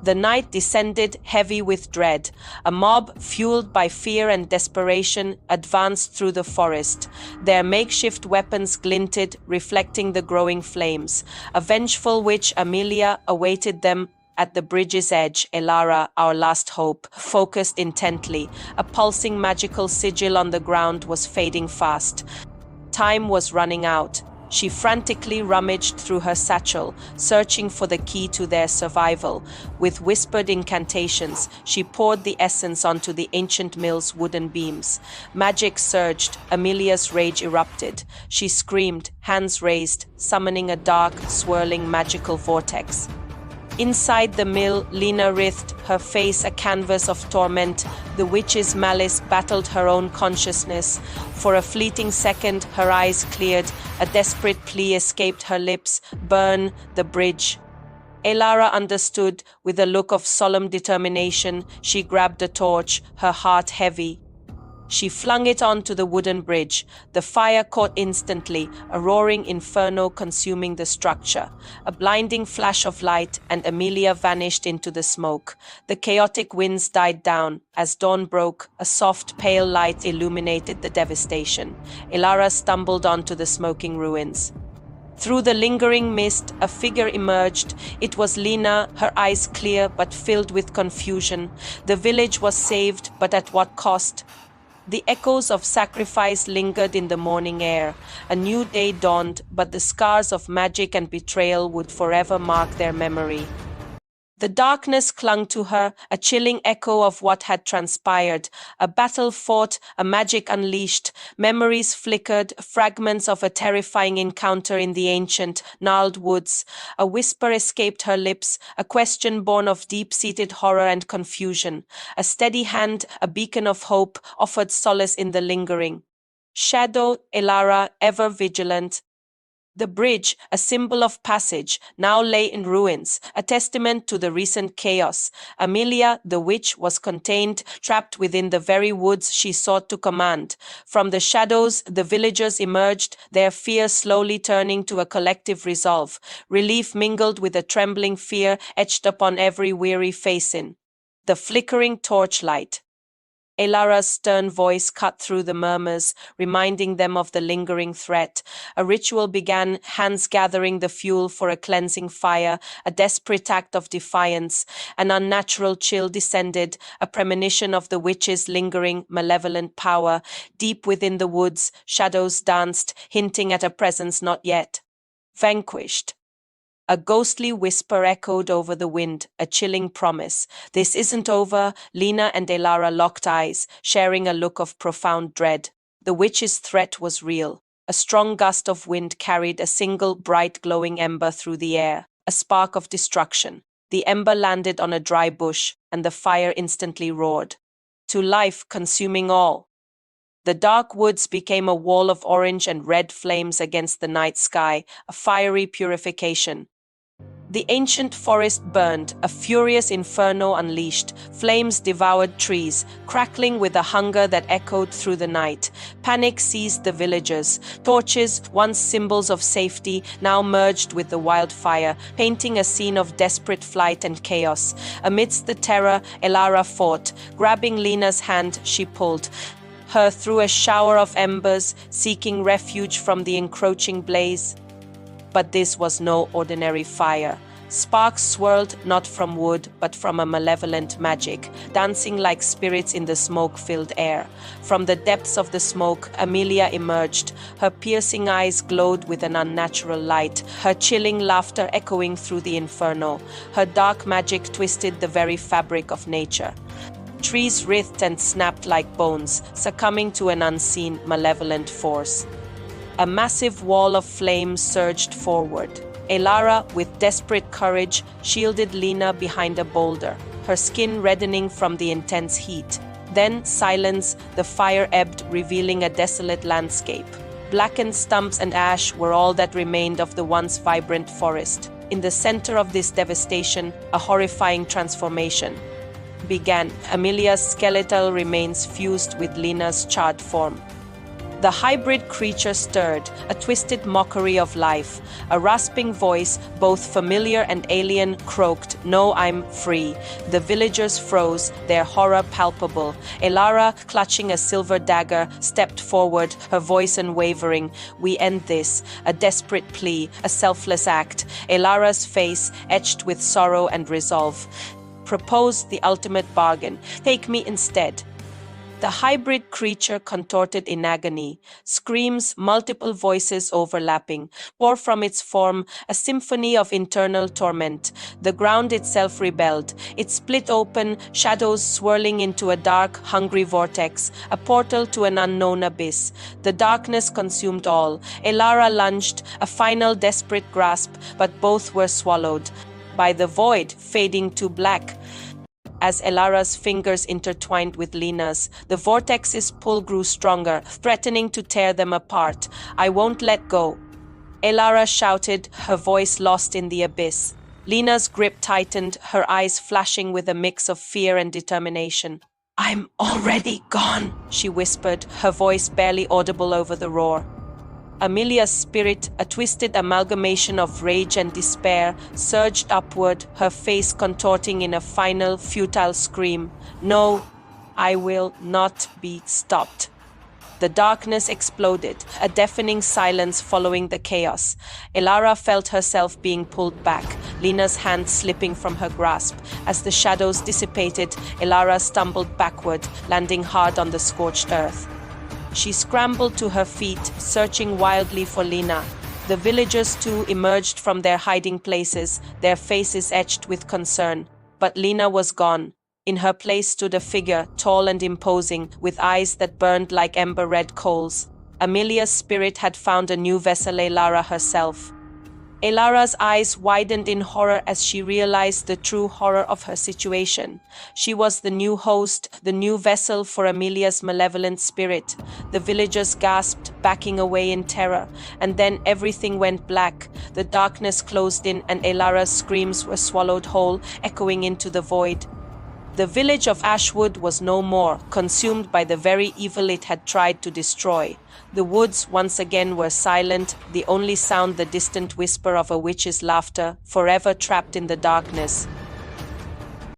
The night descended heavy with dread. A mob, fueled by fear and desperation, advanced through the forest. Their makeshift weapons glinted, reflecting the growing flames. A vengeful witch, Amelia, awaited them at the bridge's edge. Elara, our last hope, focused intently. A pulsing magical sigil on the ground was fading fast. Time was running out. She frantically rummaged through her satchel, searching for the key to their survival. With whispered incantations, she poured the essence onto the ancient mill's wooden beams. Magic surged. Amelia's rage erupted. She screamed, hands raised, summoning a dark, swirling magical vortex. Inside the mill, Lena writhed, her face a canvas of torment. The witch's malice battled her own consciousness. For a fleeting second, her eyes cleared. A desperate plea escaped her lips. Burn the bridge. Elara understood. With a look of solemn determination, she grabbed a torch, her heart heavy. She flung it onto the wooden bridge. The fire caught instantly, a roaring inferno consuming the structure. A blinding flash of light, and Amelia vanished into the smoke. The chaotic winds died down. As dawn broke, a soft, pale light illuminated the devastation. Elara stumbled onto the smoking ruins. Through the lingering mist, a figure emerged. It was Lena, her eyes clear but filled with confusion. The village was saved, but at what cost? The echoes of sacrifice lingered in the morning air. A new day dawned, but the scars of magic and betrayal would forever mark their memory. The darkness clung to her, a chilling echo of what had transpired. A battle fought, a magic unleashed. Memories flickered, fragments of a terrifying encounter in the ancient, gnarled woods. A whisper escaped her lips, a question born of deep-seated horror and confusion. A steady hand, a beacon of hope, offered solace in the lingering. Shadow, Elara, ever vigilant. The bridge, a symbol of passage, now lay in ruins, a testament to the recent chaos. Amelia, the witch, was contained, trapped within the very woods she sought to command. From the shadows, the villagers emerged, their fear slowly turning to a collective resolve. Relief mingled with a trembling fear etched upon every weary face. The flickering torchlight. Elara's stern voice cut through the murmurs, reminding them of the lingering threat. A ritual began, hands gathering the fuel for a cleansing fire, a desperate act of defiance. An unnatural chill descended, a premonition of the witch's lingering, malevolent power. Deep within the woods, shadows danced, hinting at a presence not yet vanquished. A ghostly whisper echoed over the wind, a chilling promise. This isn't over. Lena and Elara locked eyes, sharing a look of profound dread. The witch's threat was real. A strong gust of wind carried a single bright glowing ember through the air, a spark of destruction. The ember landed on a dry bush, and the fire instantly roared. To life, consuming all. The dark woods became a wall of orange and red flames against the night sky, a fiery purification. The ancient forest burned, a furious inferno unleashed. Flames devoured trees, crackling with a hunger that echoed through the night. Panic seized the villagers. Torches, once symbols of safety, now merged with the wildfire, painting a scene of desperate flight and chaos. Amidst the terror, Elara fought. Grabbing Lena's hand, she pulled her through a shower of embers, seeking refuge from the encroaching blaze. But this was no ordinary fire. Sparks swirled not from wood, but from a malevolent magic, dancing like spirits in the smoke-filled air. From the depths of the smoke, Amelia emerged. Her piercing eyes glowed with an unnatural light, her chilling laughter echoing through the inferno. Her dark magic twisted the very fabric of nature. Trees writhed and snapped like bones, succumbing to an unseen, malevolent force. A massive wall of flames surged forward. Elara, with desperate courage, shielded Lena behind a boulder, her skin reddening from the intense heat. Then, silence, the fire ebbed, revealing a desolate landscape. Blackened stumps and ash were all that remained of the once vibrant forest. In the center of this devastation, a horrifying transformation began. Amelia's skeletal remains fused with Lena's charred form. The hybrid creature stirred, a twisted mockery of life. A rasping voice, both familiar and alien, croaked, "No, I'm free." The villagers froze, their horror palpable. Elara, clutching a silver dagger, stepped forward, her voice unwavering. "We end this." A desperate plea, a selfless act. Elara's face, etched with sorrow and resolve, proposed the ultimate bargain. "Take me instead." The hybrid creature contorted in agony. Screams, multiple voices overlapping, tore from its form a symphony of internal torment. The ground itself rebelled. It split open, shadows swirling into a dark, hungry vortex, a portal to an unknown abyss. The darkness consumed all. Elara lunged, a final desperate grasp, but both were swallowed by the void, fading to black. As Elara's fingers intertwined with Lena's, the vortex's pull grew stronger, threatening to tear them apart. "I won't let go." Elara shouted, her voice lost in the abyss. Lena's grip tightened, her eyes flashing with a mix of fear and determination. "I'm already gone," she whispered, her voice barely audible over the roar. Amelia's spirit, a twisted amalgamation of rage and despair, surged upward, her face contorting in a final, futile scream. "No, I will not be stopped." The darkness exploded, a deafening silence following the chaos. Elara felt herself being pulled back, Lena's hand slipping from her grasp. As the shadows dissipated, Elara stumbled backward, landing hard on the scorched earth. She scrambled to her feet, searching wildly for Lena. The villagers too emerged from their hiding places, their faces etched with concern. But Lena was gone. In her place stood a figure, tall and imposing, with eyes that burned like ember-red coals. Amelia's spirit had found a new vessel, Elara herself. Elara's eyes widened in horror as she realized the true horror of her situation. She was the new host, the new vessel for Amelia's malevolent spirit. The villagers gasped, backing away in terror, and then everything went black. The darkness closed in, and Elara's screams were swallowed whole, echoing into the void. The village of Ashwood was no more, consumed by the very evil it had tried to destroy. The woods once again were silent, the only sound the distant whisper of a witch's laughter, forever trapped in the darkness.